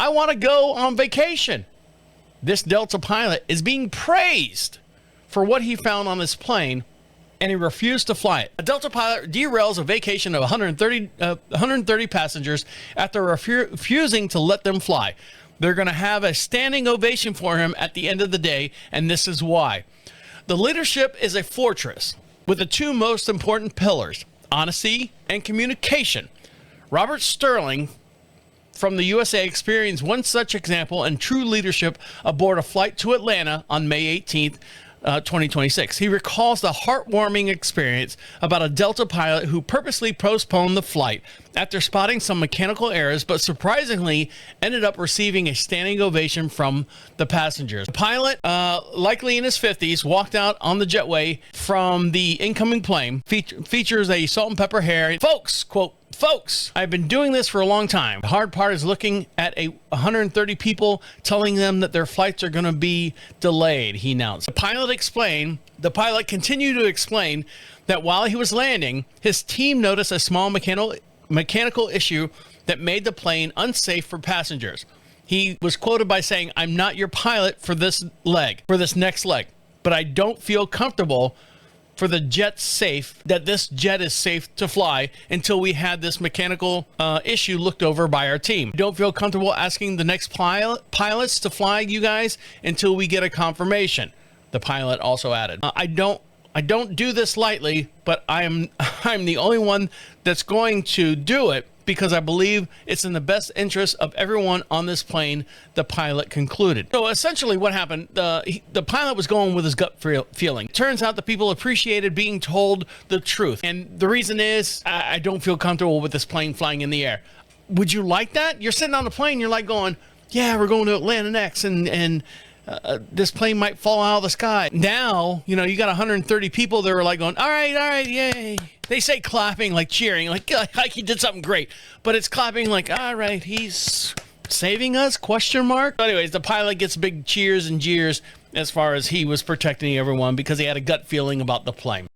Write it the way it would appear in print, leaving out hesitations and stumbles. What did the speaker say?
I want to go on vacation. This Delta pilot is being praised for what he found on this plane, and he refused to fly it. A Delta pilot derails a vacation of 130 passengers after refusing to let them fly. They're going to have a standing ovation for him at the end of the day, and this is why. The leadership is a fortress with the two most important pillars, honesty and communication. Robert Sterling from the USA experienced one such example in true leadership aboard a flight to Atlanta on May 18th, 2026. He recalls the heartwarming experience about a Delta pilot who purposely postponed the flight after spotting some mechanical errors, but surprisingly ended up receiving a standing ovation from the passengers. The pilot, likely in his 50s, walked out on the jetway from the incoming plane, features a salt and pepper hair. Folks, quote, "Folks, I've been doing this for a long time. The hard part is looking at 130 people, telling them that their flights are going to be delayed," he announced. The pilot continued to explain that while he was landing, his team noticed a small mechanical issue that made the plane unsafe for passengers. He was quoted by saying, "I'm not your pilot for this next leg, but I don't feel comfortable for the jet's safe, that this jet is safe to fly until we had this mechanical issue looked over by our team. Don't feel comfortable asking the next pilots to fly you guys until we get a confirmation," the pilot also added. I don't do this lightly, but I'm the only one that's going to do it because I believe it's in the best interest of everyone on this plane, the pilot concluded. So essentially what happened, the pilot was going with his gut feeling. It turns out the people appreciated being told the truth. And the reason is, I don't feel comfortable with this plane flying in the air. Would you like that? You're sitting on the plane, you're like going, yeah, we're going to Atlanta next, and this plane might fall out of the sky. Now, you got 130 people that were like going, all right, yay. They say clapping, like cheering, like he did something great. But it's clapping like, all right, he's saving us, ? Anyways, the pilot gets big cheers and jeers as far as he was protecting everyone because he had a gut feeling about the plane.